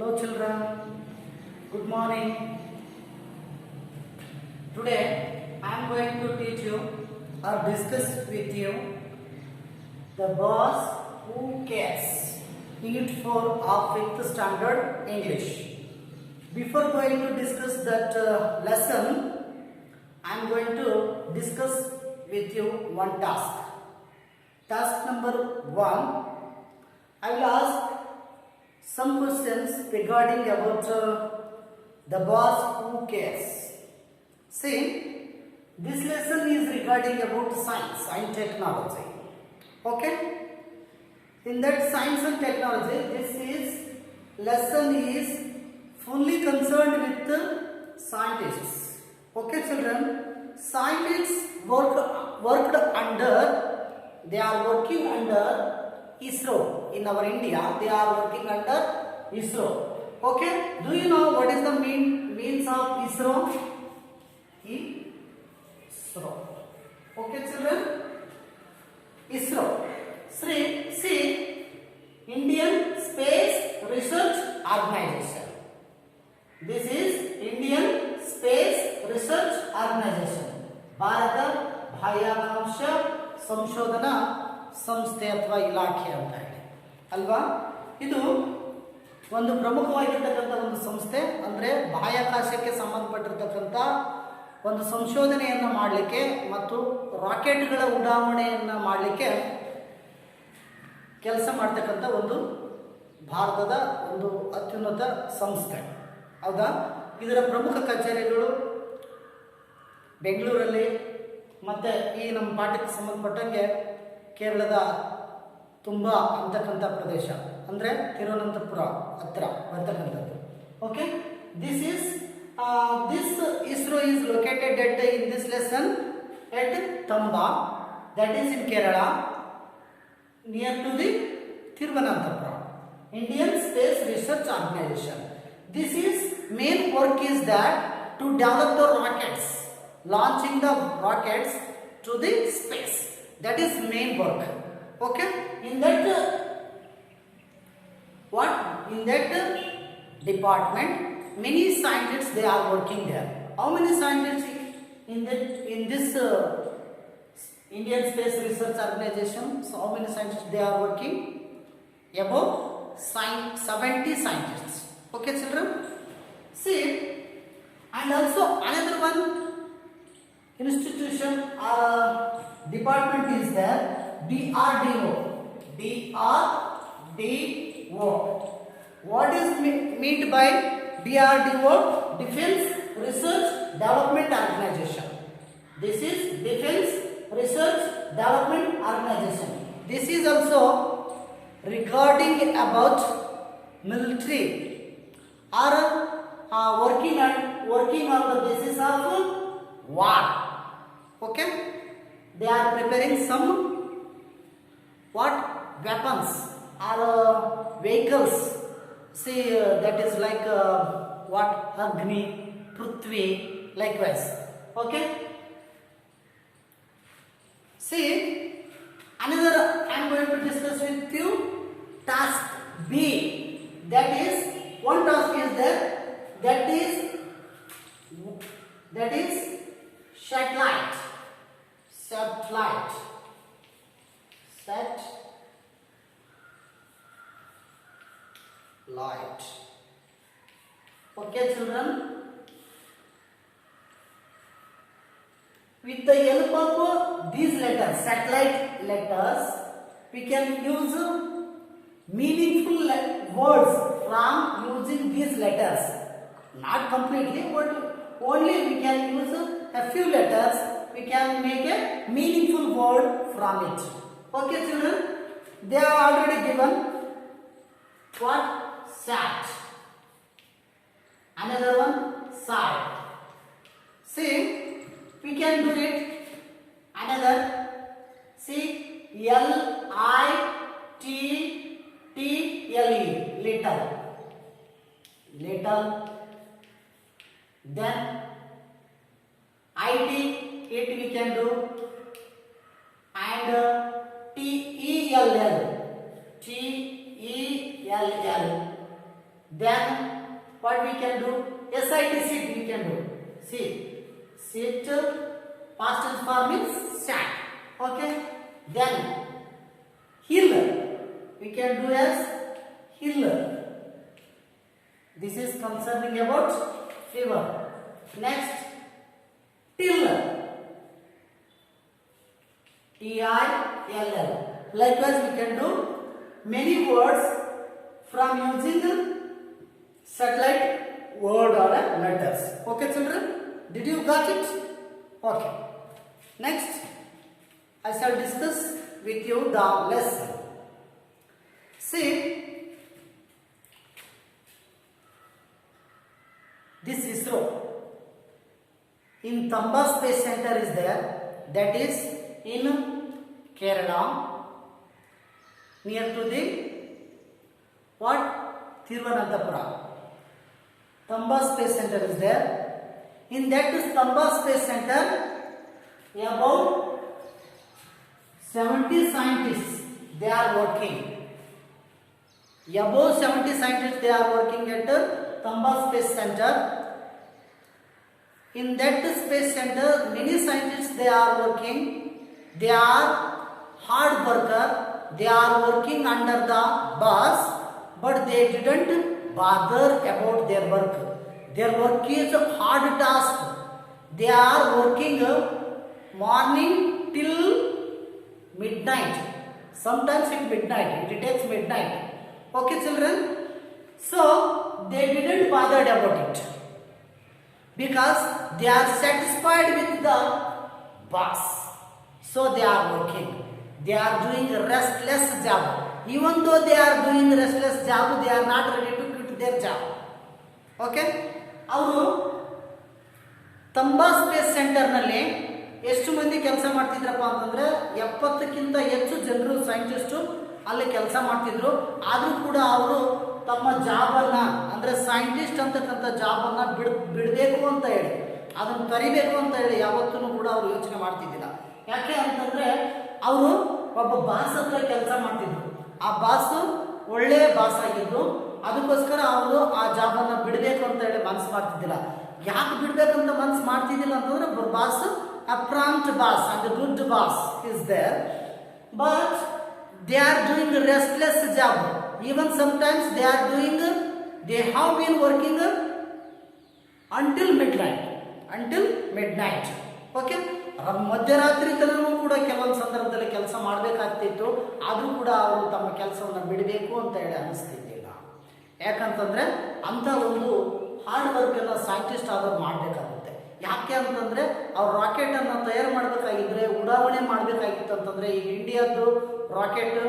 Hello children, good morning. Today I am going to teach you or discuss with you the boss who cares. Unit 4 of 5th standard English. Before going to discuss that lesson, I am going to discuss with you one task. Task number 1, I will ask some questions regarding about the boss who cares. See, this lesson is regarding about science and technology. Okay? In that science and technology, lesson is fully concerned with the scientists. Okay, children? Scientists they are working under ISRO. In our India, they are working under ISRO. Okay? Do you know what is the means of ISRO? ISRO. Okay, children? ISRO. See, Indian Space Research Organization. This is Indian Space Research Organization. Bharat ಬಾಹ್ಯಾಕಾಶ ಸಂಶೋಧನಾ ಸಂಸ್ಥೆ ಅಥವಾ ಇಲಾಖೆ ಅಂತ ಹೇಳಿ ಅಲ್ವಾ. ಇದು ಒಂದು ಪ್ರಮುಖವಾಗಿರ್ತಕ್ಕಂಥ ಒಂದು ಸಂಸ್ಥೆ. ಅಂದರೆ ಬಾಹ್ಯಾಕಾಶಕ್ಕೆ ಸಂಬಂಧಪಟ್ಟಿರ್ತಕ್ಕಂಥ ಒಂದು ಸಂಶೋಧನೆಯನ್ನು ಮಾಡಲಿಕ್ಕೆ ಮತ್ತು ರಾಕೆಟ್ಗಳ ಉಡಾವಣೆಯನ್ನು ಮಾಡಲಿಕ್ಕೆ ಕೆಲಸ ಮಾಡ್ತಕ್ಕಂಥ ಒಂದು ಭಾರತದ ಒಂದು ಅತ್ಯುನ್ನತ ಸಂಸ್ಥೆ. ಹೌದಾ. ಇದರ ಪ್ರಮುಖ ಕಚೇರಿಗಳು ಬೆಂಗಳೂರಲ್ಲಿ ಮತ್ತು ಈ ನಮ್ಮ ಪಾಠಕ್ಕೆ ಸಂಬಂಧಪಟ್ಟಂಗೆ ಕೇರಳದ ತುಂಬ ಅಂತಕ್ಕಂಥ ಪ್ರದೇಶ ಅಂದರೆ ತಿರುವನಂತಪುರ ಹತ್ರ ಬರ್ತಕ್ಕಂಥದ್ದು. Okay, this ISRO is located in this lesson at Tamba, that is in Kerala, near to the Thiruvananthapuram. Indian Space Research Organization. This is main work is that to develop the rockets, launching the rockets to the space. That is main work. Okay, in that department many scientists they are working there. How many scientists in this Indian Space Research Organization? So how many scientists they are working? About 70 scientists. Okay, children. See, and also another one institution or department is there, DRDO. What is meant by DRDO? Defense Research Development Organization. This is Defense Research Development Organization. This is also regarding about military or working on the basis of war. Okay, they are preparing some weapons or vehicles. See, that is like Agni, Prithvi, likewise. Okay. See, another I am going to discuss with you task B. That is one task is there. That is satellite. Okay, children. With the help of these letters, satellite letters, we can use meaningful words from using these letters. Not completely, but only we can use a few letters. We can make a meaningful word from it. Okay, children. They are already given what? Sat. Another one, side. See, we can do it. Another, see, LITTLE, little. Then IT, it we can do, and TELL, Then what we can do? SIT, sit we can do. See, sit, past tense form is sat. Okay. Then hill, we can do as hill. This is concerning about fever. Next, till, T-I-L-L. Likewise, we can do many words from using satellite word or letters. Okay, children? Did you got it? Okay. Next, I shall discuss with you the lesson. See, this ISRO in Tamba Space Center is there. That is in Kerala, near to the what? Thiruvananthapuram. Tamba Space Center is there. In that Tamba Space Center, about 70 scientists they are working. Above 70 scientists they are working at Tamba Space Center. In that space center, many scientists they are working. They are hard worker. They are working under the bus, but they didn't bother about their work. Their work is a hard task. They are working morning till midnight. Sometimes at midnight. It takes midnight. Okay, children. So they didn't bother about it, because they are satisfied with the boss. So they are working. They are doing a restless job. Even though they are doing restless job, they are not ready to quit their job. Okay? ಅವರು ತಂಬಾ space ಸೆಂಟರ್ನಲ್ಲಿ ಎಷ್ಟು ಮಂದಿ ಕೆಲಸ ಮಾಡ್ತಿದ್ರಪ್ಪ ಅಂತಂದ್ರೆ 70ಕ್ಕಿಂತ ಹೆಚ್ಚು ಜನರು scientist ಅಲ್ಲಿ ಕೆಲಸ ಮಾಡ್ತಿದ್ರು. ಆದರೂ ಕೂಡ ಅವರು ತಮ್ಮ ಜಾಬನ್ನು ಅಂದರೆ ಸೈಂಟಿಸ್ಟ್ ಅಂತಕ್ಕಂಥ ಜಾಬನ್ನು ಬಿಡಬೇಕು ಅಂತ ಹೇಳಿ, ಅದನ್ನು ಕರಿಬೇಕು ಅಂತ ಹೇಳಿ ಯಾವತ್ತೂ ಕೂಡ ಅವರು ಯೋಚನೆ ಮಾಡ್ತಿದ್ದಿಲ್ಲ. ಯಾಕೆ ಅಂತಂದರೆ ಅವರು ಒಬ್ಬ ಬಾಸ್ ಹತ್ರ ಕೆಲಸ ಮಾಡ್ತಿದ್ರು. ಆ ಬಾಸು ಒಳ್ಳೆಯ ಬಾಸ್ ಆಗಿದ್ದು, ಅದಕ್ಕೋಸ್ಕರ ಅವರು ಆ ಜಾಬನ್ನು ಬಿಡಬೇಕು ಅಂತ ಹೇಳಿ ಮನಸ್ಸು ಮಾಡ್ತಿದ್ದಿಲ್ಲ. ಯಾಕೆ ಬಿಡಬೇಕಂತ ಮನಸ್ಸು ಮಾಡ್ತಿದ್ದಿಲ್ಲ ಅಂತಂದರೆ boss a prompt boss and a good boss is there, but they are doing a restless job. Even sometimes they have been working until midnight. Okay, ಮಧ್ಯರಾತ್ರಿ ತನಕ ಕೂಡ ಕೆಲವೊಂದು ಸಂದರ್ಭದಲ್ಲಿ ಕೆಲಸ ಮಾಡಬೇಕಾಗ್ತಿತ್ತು. ಆದರೂ ಕೂಡ ಅವರು ತಮ್ಮ ಕೆಲಸವನ್ನು ಬಿಡಬೇಕು ಅಂತ ಹೇಳಿ ಅನಿಸ್ತಿದ್ದಿಲ್ಲ. ಯಾಕಂತಂದ್ರೆ ಅಂಥ ಒಂದು ಹಾರ್ಡ್ ವರ್ಕನ್ನು ಸೈಂಟಿಸ್ಟ್ ಆದವ್ರು ಮಾಡಬೇಕಾಗುತ್ತೆ. ಯಾಕೆ ಅಂತಂದರೆ ಅವ್ರು ರಾಕೆಟನ್ನು ತಯಾರು ಮಾಡಬೇಕಾಗಿದ್ರೆ, ಉಡಾವಣೆ ಮಾಡಬೇಕಾಗಿತ್ತು ಅಂತಂದರೆ, ಈಗ ಇಂಡಿಯಾದ್ದು ರಾಕೆಟ್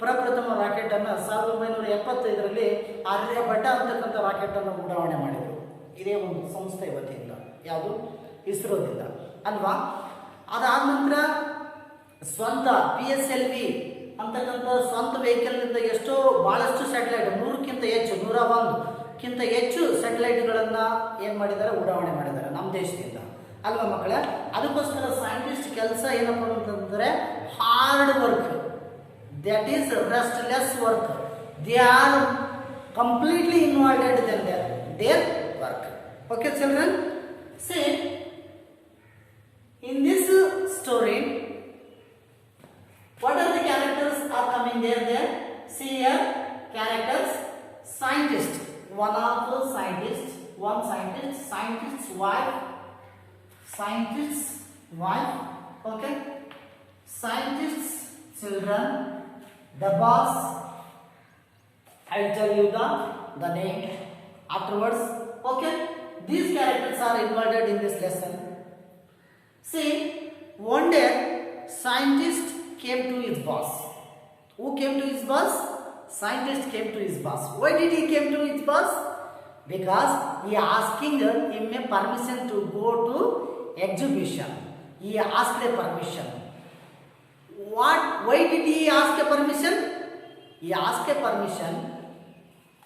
ಪ್ರಪ್ರಥಮ ರಾಕೆಟನ್ನು 1975ರಲ್ಲಿ ಆರ್ಯಭಟ ಅಂತಕ್ಕಂಥ ರಾಕೆಟನ್ನು ಉಡಾವಣೆ ಮಾಡಿದರು. ಇದೇ ಒಂದು ಸಂಸ್ಥೆ ವತಿಯಿಂದ, ಯಾವುದು ಇಸ್ರೋದಿಂದ ಅಲ್ವಾ. ಅದಾದ ನಂತರ ಸ್ವಂತ PSLV ಅಂತಕ್ಕಂಥ ಸ್ವಂತ ವೆಹಿಕಲ್ನಿಂದ ಭಾಳಷ್ಟು ಸ್ಯಾಟಲೈಟ್ 100ಕ್ಕಿಂತ ಹೆಚ್ಚು 101ಕ್ಕಿಂತ ಹೆಚ್ಚು ಸ್ಯಾಟಲೈಟ್ಗಳನ್ನು ಏನು ಮಾಡಿದ್ದಾರೆ, ಉಡಾವಣೆ ಮಾಡಿದ್ದಾರೆ ನಮ್ಮ ದೇಶದಿಂದ ಅಲ್ವಾ ಮಕ್ಕಳೇ. ಅದಕ್ಕೋಸ್ಕರ ಸೈಂಟಿಸ್ಟ್ ಕೆಲಸ ಏನಪ್ಪ ಅಂತಂದರೆ hard work, that is restless work. They are completely involved in their work. Okay, children. See, in this story, what are the characters are coming there? See here, characters. Scientist, one scientist's wife. Okay, scientist's children. The boss, I will tell you the name afterwards. Okay, these characters are involved in this lesson. See, one day scientist came to his boss. Who came to his boss? Scientist came to his boss. Why did he came to his boss? Because he asking him a permission to go to exhibition. He asked a permission. Why did he ask a permission? He asked a permission.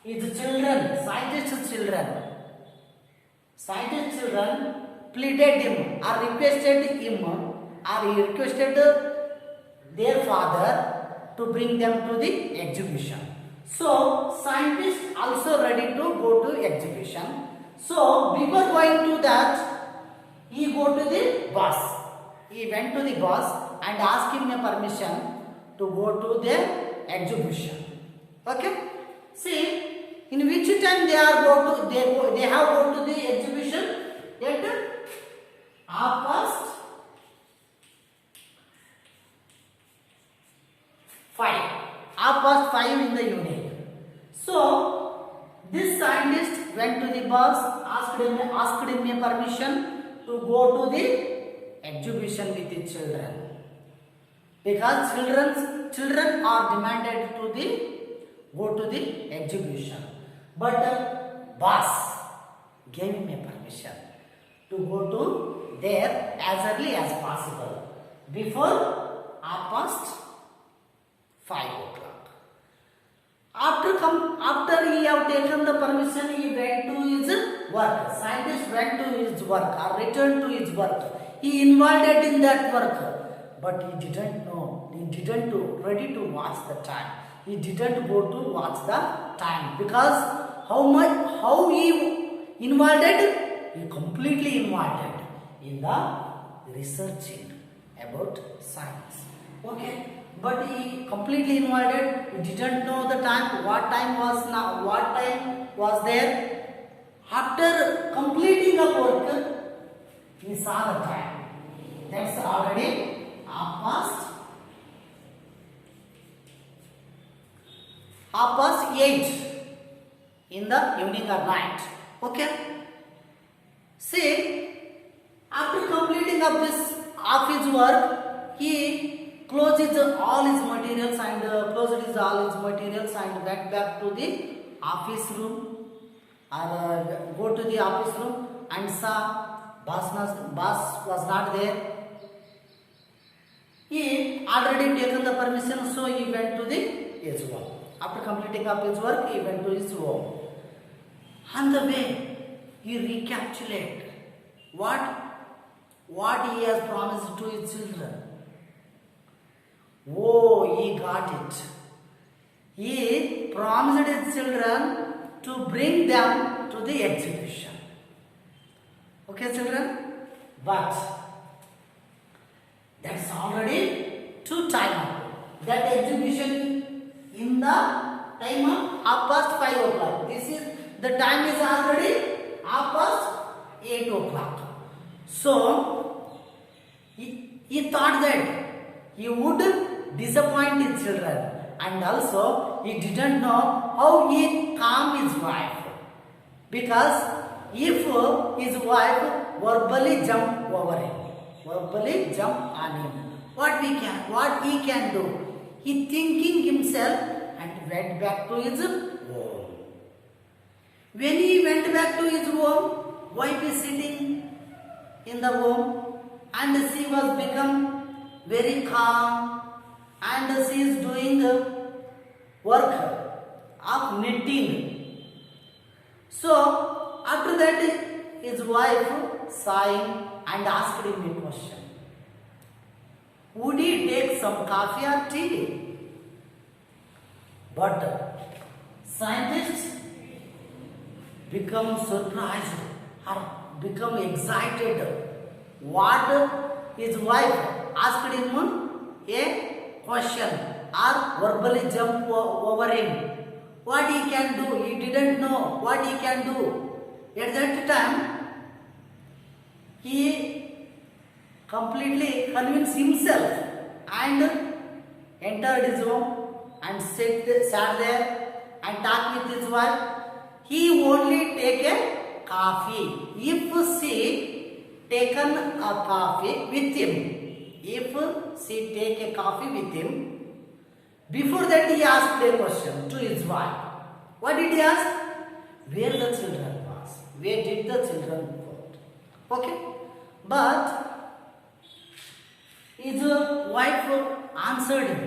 His children, scientist's children pleaded him or requested him, or he requested their father to bring them to the exhibition. So scientists also ready to go to exhibition. So before going to that, he go to the boss. He went to the boss and asked him a permission to go to the exhibition. Okay. See, in which time they have go to the exhibition at 5:30. 5:30 in the evening. So this scientist went to the boss, asked him a permission to go to the exhibition with the children, because children are demanded to go to the exhibition. But boss gave him a permission to go to there as early as possible, before 5:30. After he have taken the permission, he went to his work. Scientist went to his work or returned to his work. He involved in that work, but he didn't know. He didn't ready to watch the time. He didn't go to watch the time, because how he involved? He completely involved in the researching about science. Okay. But he completely involved. He didn't know the time. What time was there. After completing the work, he saw the time. That's already 8:30 in the evening or night. Okay. See, after completing of his work, he closed all his materials and went back to the office room, or go to the office room and saw boss was not there. He already taken the permission, so he went to his home. After completing up his work, he went to his home. On the way, he recapitulated what he has promised to his children. Oh, he got it. He promised his children to bring them to the exhibition. Okay, children? But that's already too time. That exhibition in the time of 5:30. The time is already 8:30. So he thought that he would disappoint his children, and also he didn't know how he calm his wife, because if his wife verbally jump on him, what he can do? He thinking himself and went back to his home. When he went back to his home, wife is sitting in the home, and she was become very calm, and she is doing the work of knitting. So after that, his wife saw him and asked him a question. Would he take some coffee or tea? But scientists become surprised or become excited. What his wife asked him a question or verbally jump over him. What he can do? He didn't know what he can do. At that time, he completely convinced himself and entered his home and sat there and talked with his wife. He only take a coffee if she taken a coffee with him. If she take a coffee with him, before that he asked a question to his wife. What did he ask? Where the children was? Where did the children go? Okay, but his wife answered him.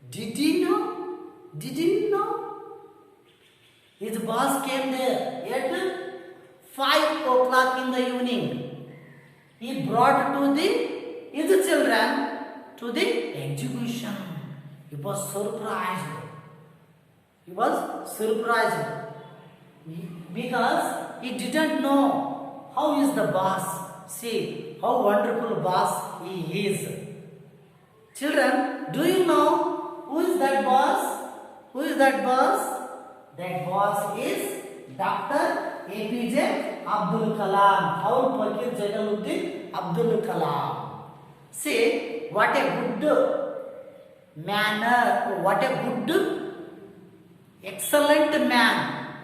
Did he know? Did he know? His boss came there at 5:00 in the evening. He brought to his children to the exhibition. He was surprised. He was surprised because he didn't know how is the boss. See how wonderful boss he is. Children, do you know who is that boss? Who is that boss? That boss is Dr. APJ Abdul Kalam. Our Fakir Jainuddin Abdul Kalam. See what a good manner, what a good, excellent man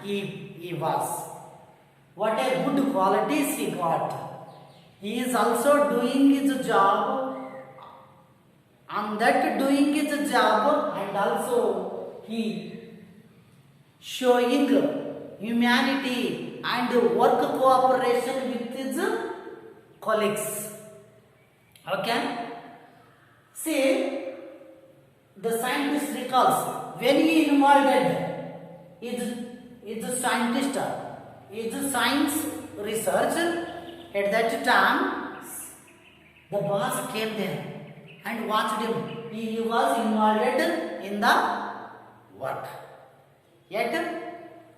he was. What a good qualities he got. He is also doing his job, and that doing his job, and also he showing humanity and work cooperation with his colleagues. Okay? See, the scientist recalls when he involved is a scientist, is a science research. At that time, the boss came there and watched him. He was involved in the work at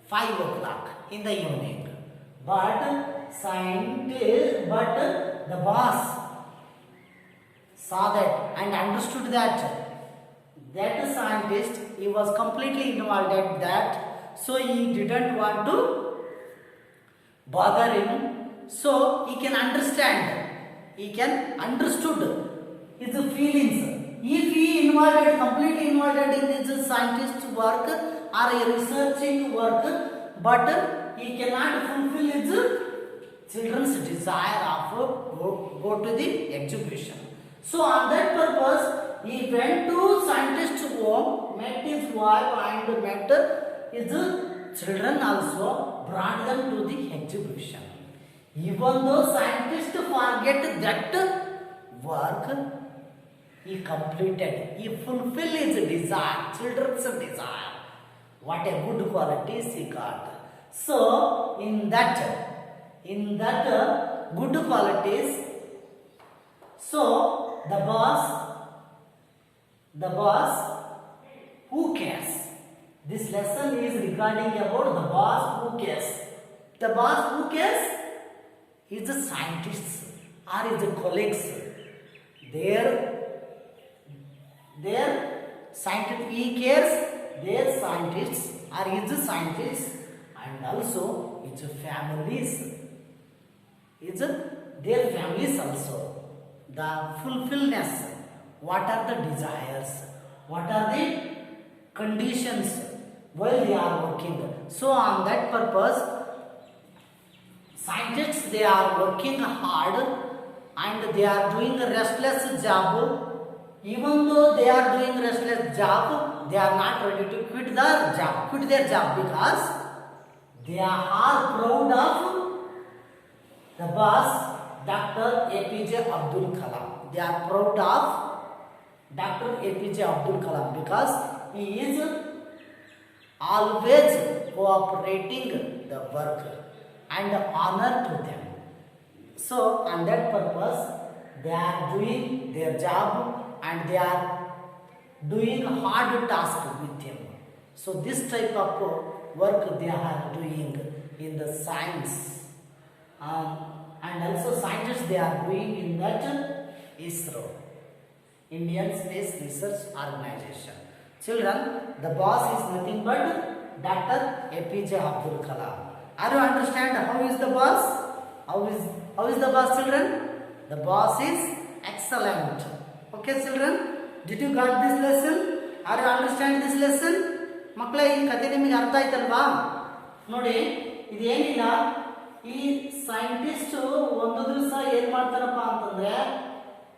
5 o'clock in the evening. But the boss saw that and understood that scientist, he was completely involved at that, so he didn't want to bother him. So he can understand, he can understood his feelings. If he completely involved in his scientist work or a researching work, but he cannot fulfill his children's desire of go to the exhibition. So on that purpose, he went to scientist's home, met his wife and met his children also, brought them to the exhibition. Even though scientists forget that work, he completed, he fulfilled his desire, children's desire. What a good qualities he got. So in that good qualities, so the boss who cares. This lesson is regarding about the boss who cares. The boss who cares is the scientists or is the colleagues. Their scientist, he cares their scientists or his scientists, and also his families. Their families also. The fulfillness. What are the desires? What are the conditions while they are working? So on that purpose, scientists, they are working hard and they are doing a restless job. Even though they are doing restless job, they are not ready to quit their job because they are proud of the boss, Dr. APJ Abdul Kalam. They are proud of Dr. APJ Abdul Kalam because he is always cooperating the work and honor to them. So on that purpose, they are doing their job and they are doing hard task with him. So this type of work they are doing in the science, and also scientists they are doing in that ISRO, Indian Space Research Organization. Children, the boss is nothing but Dr. APJ Abdul Kalam. Are you understand how is the boss? How is the boss, children? The boss is excellent. Okay, children, did you got this lesson? Are you understand this lesson? ಮಕ್ಕಳೇ, ಈ ಕಥೆ ನಿಮಗೆ ಅರ್ಥ ಆಯ್ತಲ್ವಾ? ನೋಡಿ, ಇದೇನಿಲ್ಲ, ಈ scientist ಒಂದು ದಿವಸ ಏನ್ ಮಾಡ್ತಾನಪ್ಪ ಅಂತಂದ್ರೆ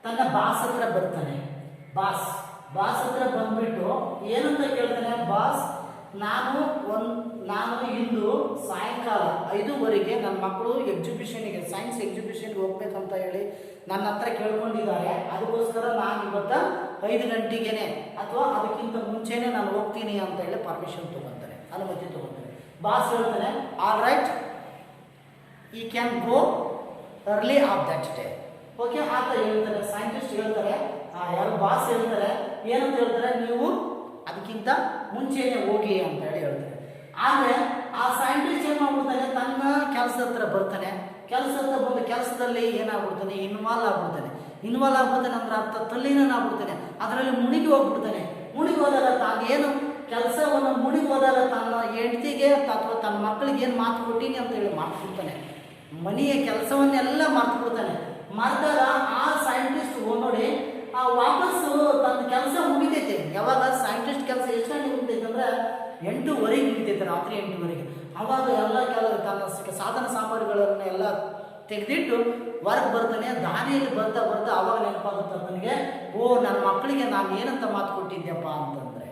ತನ್ನ ಬಾಸ್ ಹತ್ರ ಬರ್ತಾನೆ. ಬಾಸ್ ಹತ್ರ ಬಂದ್ಬಿಟ್ಟು ಏನಂತ ಕೇಳ್ತಾನೆ, ಬಾಸ್, ನಾನು ಇಂದು ಸಾಯಂಕಾಲ 5:30 ನನ್ನ ಮಕ್ಕಳು ಎಕ್ಸಿಬಿಷನ್ಗೆ, ಸೈನ್ಸ್ ಎಕ್ಸಿಬಿಷನ್ಗೆ ಹೋಗ್ಬೇಕಂತ ಹೇಳಿ ನನ್ನ ಹತ್ರ ಕೇಳ್ಕೊಂಡಿದ್ದಾರೆ. ಅದಕ್ಕೋಸ್ಕರ ನಾನು ಇವತ್ತು 5 ಗಂಟೆಗೆ ಅಥವಾ ಅದಕ್ಕಿಂತ ಮುಂಚೆನೆ ನಾನು ಹೋಗ್ತೀನಿ ಅಂತ ಹೇಳಿ ಪರ್ಮಿಷನ್ ತಗೊಂತಾನೆ, ಅನುಮತಿ ತಗೊಂತಾನೆ. ಬಾಸ್ ಹೇಳ್ತಾನೆ, ಆಲ್ ರೈಟ್, ಈ can go early of that day. Okay ಆತ ಹೇಳ್ತಾರೆ, ಸೈಂಟಿಸ್ಟ್ ಹೇಳ್ತಾರೆ, ಯಾರು ಬಾಸ್ ಹೇಳ್ತಾರೆ, ಏನಂತ ಹೇಳ್ತಾರೆ, ನೀವು ಅದಕ್ಕಿಂತ ಮುಂಚೆನೆ ಹೋಗಿ ಅಂತ ಹೇಳಿ ಹೇಳ್ತಾರೆ. ಆದರೆ ಆ ಸೈಂಟಿಸ್ಟ್ ಏನು ಮಾಡ್ಬಿಡ್ತಾನೆ, ತನ್ನ ಕೆಲಸದ ಹತ್ರ ಬರ್ತಾನೆ. ಕೆಲಸ ಹತ್ರ ಬಂದು ಕೆಲಸದಲ್ಲಿ ಏನಾಗ್ಬಿಡ್ತಾನೆ, ಇನ್ವಾಲ್ವ್ ಆಗ್ಬಿಡ್ತಾನೆ ಅಂದ್ರೆ ಅರ್ಥ ತಲ್ಲೀನಾಗ್ಬಿಡ್ತಾನೆ, ಅದರಲ್ಲಿ ಮುಳುಗಿ ಹೋಗ್ಬಿಡ್ತಾನೆ. ಮುಳುಗಿ ಹೋದಾಗ ತಾನೇನು ಕೆಲಸವನ್ನು ಮುಳುಗಿ ಹೋದಾಗ ತನ್ನ ಹೆಂಡತಿಗೆ ಅಥವಾ ತನ್ನ ಮಕ್ಕಳಿಗೆ ಏನು ಮಾತು ಕೊಟ್ಟೀನಿ ಅಂತ ಹೇಳಿ ಮಾತು ಮನೆಯ ಕೆಲಸವನ್ನೆಲ್ಲ ಮರ್ತ್ಬಿಡ್ತಾನೆ. ಮರೆದಾಗ ಆ ಸೈಂಟಿಸ್ಟ್ ನೋಡಿ ವಾಪಸ್ಸು ತನ್ನ ಕೆಲಸ ಮುಗಿತೈತೆ. ಯಾವಾಗ ಸೈಂಟಿಸ್ಟ್ ಕೆಲಸ ಎಷ್ಟು ಗಂಟೆ ಮುಗಿತೈತೆ ಅಂದ್ರೆ 8:30 ಮುಗಿತೈತೆ, ರಾತ್ರಿ 8:30. ಅವಾಗ ಎಲ್ಲ ತನ್ನ ಸಾಧನ ಸಾಮಗ್ರಿಗಳನ್ನು ಎಲ್ಲ ತೆಗೆದಿಟ್ಟು ಹೊರಗೆ ಬರ್ತಾನೆ. ದಾರಿಯಲ್ಲಿ ಬರ್ತಾ ಅವಾಗ ನೆನಪಾಗುತ್ತೆ ನನಗೆ, ನನ್ನ ಮಕ್ಕಳಿಗೆ ನಾನು ಏನಂತ ಮಾತು ಕೊಟ್ಟಿದ್ದೆಪ್ಪ ಅಂತಂದರೆ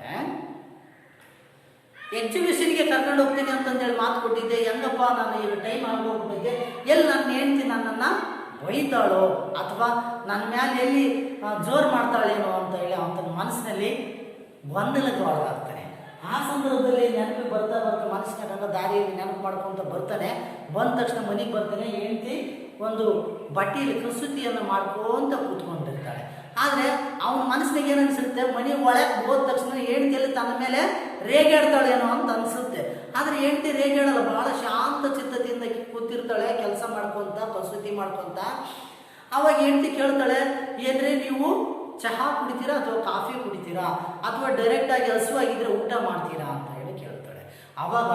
ಎಕ್ಸಿಬಿಷನ್ಗೆ ಕರ್ಕೊಂಡು ಹೋಗ್ತೀನಿ ಅಂತಂದೇಳಿ ಮಾತು ಕೊಟ್ಟಿದ್ದೆ. ಹೆಂಗಪ್ಪ ನಾನು ಈಗ ಟೈಮ್ ಆಗೋಗ್ಬಿಟ್ಟಿದ್ದೆ, ಎಲ್ಲಿ ನನ್ನ ಹೆಂಡ್ತಿ ನನ್ನನ್ನು ಬೈತಾಳೋ ಅಥವಾ ನನ್ನ ಮೇಲೆ ಎಲ್ಲಿ ಜೋರು ಮಾಡ್ತಾಳೇನೋ ಅಂತ ಹೇಳಿ ಅವನ ಮನಸ್ಸಿನಲ್ಲಿ ಗೊಂದಲಕ್ಕೆ ಒಳಗಾಗ್ತಾನೆ. ಆ ಸಂದರ್ಭದಲ್ಲಿ ನೆನಪು ಬರ್ತಾ ಮನಸ್ಸಿನಾಗ ದಾರಿಯಲ್ಲಿ ನೆನಪು ಮಾಡ್ಕೊತ ಬರ್ತಾನೆ. ಬಂದ ತಕ್ಷಣ ಮನೆಗೆ ಬರ್ತಾನೆ. ಹೆಂಡ್ತಿ ಒಂದು ಬಟ್ಟೆಯಲ್ಲಿ ಕಸೂತಿಯನ್ನು ಮಾಡ್ಕೊಂತ ಕೂತ್ಕೊಂಡಿರ್ತಾಳೆ. ಆದರೆ ಅವನ ಮನಸ್ಸಿನಾಗ ಏನು ಅನಿಸುತ್ತೆ, ಮನೆ ಒಳಗೆ ಹೋದ ತಕ್ಷಣ ಹೆಂಡ್ತಿಯಲ್ಲಿ ತನ್ನ ಮೇಲೆ ರೇಗಾಡ್ತಾಳೇನೋ ಅಂತ ಅನಿಸುತ್ತೆ. ಆದರೆ ಹೆಂಡ್ತಿ ರೇಗಾಡಲ್ಲ, ಭಾಳ ಶಾಂತ ಚಿತ್ತದಿಂದ ಕೂತಿರ್ತಾಳೆ, ಕೆಲಸ ಮಾಡ್ಕೊತ ಕಸೂತಿ ಮಾಡ್ಕೊತ. ಅವಾಗ ಹೆಂಡ್ತಿ ಕೇಳ್ತಾಳೆ, ಏನ್ರಿ ನೀವು ಚಹಾ ಕುಡಿತೀರಾ ಅಥವಾ ಕಾಫಿ ಕುಡಿತೀರಾ ಅಥವಾ ಡೈರೆಕ್ಟಾಗಿ ಹಸುವಾಗಿದ್ದರೆ ಊಟ ಮಾಡ್ತೀರಾ ಅಂತ ಹೇಳಿ ಕೇಳ್ತಾಳೆ. ಅವಾಗ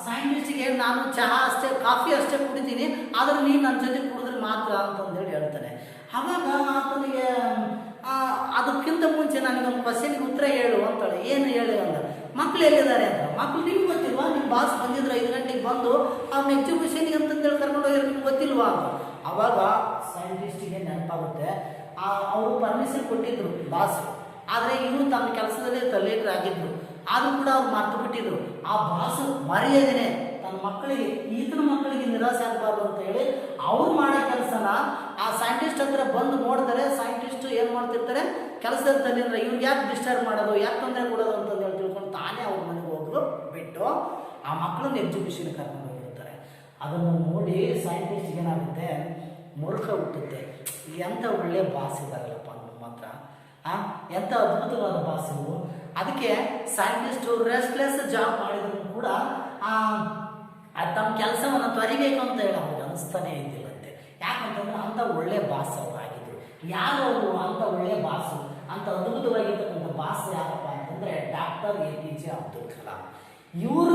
ಸೈಂಟಿಸ್ಟಿಗೆ ನಾನು ಚಹಾ ಅಷ್ಟೇ ಕಾಫಿ ಅಷ್ಟೇ ಕುಡಿತೀನಿ, ಆದರೆ ನೀನು ನನ್ನ ಜೊತೆ ಕುಡಿದ್ರೆ ಮಾತ್ರ ಅಂತಂದೇಳಿ ಹೇಳ್ತಾನೆ. ಅವಾಗ ಆತನಿಗೆ ಅದಕ್ಕಿಂತ ಮುಂಚೆ ನನಗೊಂದು ಕ್ವಶನ್ಗೆ ಉತ್ತರ ಹೇಳು ಅಂತಾಳೆ. ಏನು ಹೇಳಿ ಅಂದ್ರೆ, ಮಕ್ಳು ಎಲ್ಲಿದ್ದಾರೆ ಅಂತ. ಮಕ್ಳು ನಿಮ್ಗೆ ಗೊತ್ತಿಲ್ವಾ? ನಿಮ್ಮ ಬಾಸ್ ಬಂದಿದ್ರು 5 ಗಂಟೆಗೆ ಬಂದು ಅವ್ರನ್ನ ಎಕ್ಸಿಬಿಷನ್ಗೆ ಅಂತಂದೇಳಿ ಕರ್ಕೊಂಡು ಹೋಗಿರೋ ನಿಮ್ಗೆ ಗೊತ್ತಿಲ್ವಾ ಅಂತ. ಅವಾಗ ಸೈಂಟಿಸ್ಟಿಗೆ ನೆನಪಾಗುತ್ತೆ, ಅವರು ಪರ್ಮಿಷನ್ ಕೊಟ್ಟಿದ್ರು ಬಾಸ್, ಆದರೆ ಇವರು ತಮ್ಮ ಕೆಲಸದಲ್ಲೇ ತಲ್ಲೀನರಾಗಿದ್ರು. ಆದರೂ ಕೂಡ ಅವ್ರು ಮರ್ತು ಬಿಟ್ಟಿದ್ರು. ಆ ಬಾಸ್ ಮರೆಯದೇನೆ ತನ್ನ ಮಕ್ಕಳಿಗೆ, ಈತನ ಮಕ್ಕಳಿಗೆ ನಿರಾಸೆ ಆಗಬಾರ್ದು ಅಂತ ಹೇಳಿ ಅವ್ರು ಮಾಡೋ ಕೆಲಸನ ಆ ಸೈಂಟಿಸ್ಟ್ ಹತ್ರ ಬಂದು ನೋಡ್ತಾರೆ. ಸೈಂಟಿಸ್ಟ್ ಏನು ಮಾಡ್ತಿರ್ತಾರೆ, ಕೆಲಸದಲ್ಲಿ ತಲ್ಲೀನರ, ಇವ್ರಿಗೆ ಯಾಕೆ ಡಿಸ್ಟರ್ಬ್ ಮಾಡೋದು, ಯಾಕೆ ತೊಂದರೆ ಕೊಡೋದು ಅಂತಂದೇಳಿ ತಿಳ್ಕೊಂಡು ತಾನೇ ಅವ್ರ ಮನೆಗೆ ಹೋದ್ರು ಬಿಟ್ಟು ಆ ಮಕ್ಕಳನ್ನ ಎಕ್ಸಿಬಿಷನ್ ಕರ್ಕೊಂಡು ಹೋಗಿರ್ತಾರೆ. ಅದನ್ನು ನೋಡಿ ಸೈಂಟಿಸ್ಟ್ಗೆ ಏನಾಗುತ್ತೆ, ಮೂರ್ಖ ಹುಟ್ಟುತ್ತೆ. ಎಂಥ ಒಳ್ಳೆ ಬಾಸ್ ಇದ್ದಾರಲ್ಲಪ್ಪ ನಮ್ಮ ಹತ್ರ, ಎಂಥ ಅದ್ಭುತವಾದ ಬಾಸ್ ಇವು. ಅದಕ್ಕೆ ಸೈಂಟಿಸ್ಟು ರೆಸ್ಟ್ಲೆಸ್ ಜಾಬ್ ಮಾಡಿದ್ರು ಕೂಡ ತಮ್ಮ ಕೆಲಸವನ್ನು ತೊರಿಬೇಕು ಅಂತ ಹೇಳಿ ಅವ್ರಿಗೆ ಅನಿಸ್ತಾನೆ ಇದ್ದಿಲ್ಲಂತೆ. ಯಾಕಂತಂದ್ರೆ ಅಂಥ ಒಳ್ಳೆ ಬಾಸ್ ಅವರು ಆಗಿದ್ರು. ಯಾರು ಅವರು ಅಂಥ ಒಳ್ಳೆ ಬಾಸು, ಅಂಥ ಅದ್ಭುತವಾಗಿರ್ತಕ್ಕಂಥ ಬಾಸ್ ಯಾರಪ್ಪ ಅಂತಂದರೆ ಡಾಕ್ಟರ್ APJ ಅಬ್ದುಲ್ ಕಲಾಂ. ಇವ್ರ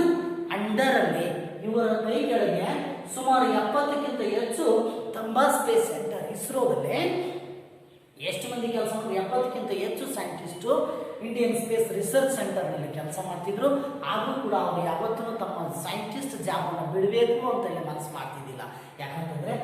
ಅಂಡರಲ್ಲಿ, ಇವರ ಕೈ ಕೆಳಗೆ ಸುಮಾರು 70ಕ್ಕಿಂತ ಹೆಚ್ಚು ತಮ್ಮ ಸ್ಪೇಸ್ ಸೆಂಟರ್ ಇಸ್ರೋದಲ್ಲಿ ಎಷ್ಟು ಮಂದಿ ಕೆಲಸ ಮಾಡಿದ್ರು, 70ಕ್ಕಿಂತ ಹೆಚ್ಚು ಸೈಂಟಿಸ್ಟು ಇಂಡಿಯನ್ ಸ್ಪೇಸ್ ರಿಸರ್ಚ್ ಸೆಂಟರ್ನಲ್ಲಿ ಕೆಲಸ ಮಾಡ್ತಿದ್ರು. ಆದರೂ ಕೂಡ ಅವರು ಯಾವತ್ತೂ ತಮ್ಮ ಸೈಂಟಿಸ್ಟ್ ಜಾಬನ್ನು ಬಿಡಬೇಕು ಅಂತ ಹೇಳಿ ಮನಸ್ಸು ಮಾಡ್ತಿದ್ದಿಲ್ಲ. ಯಾಕಂತಂದರೆ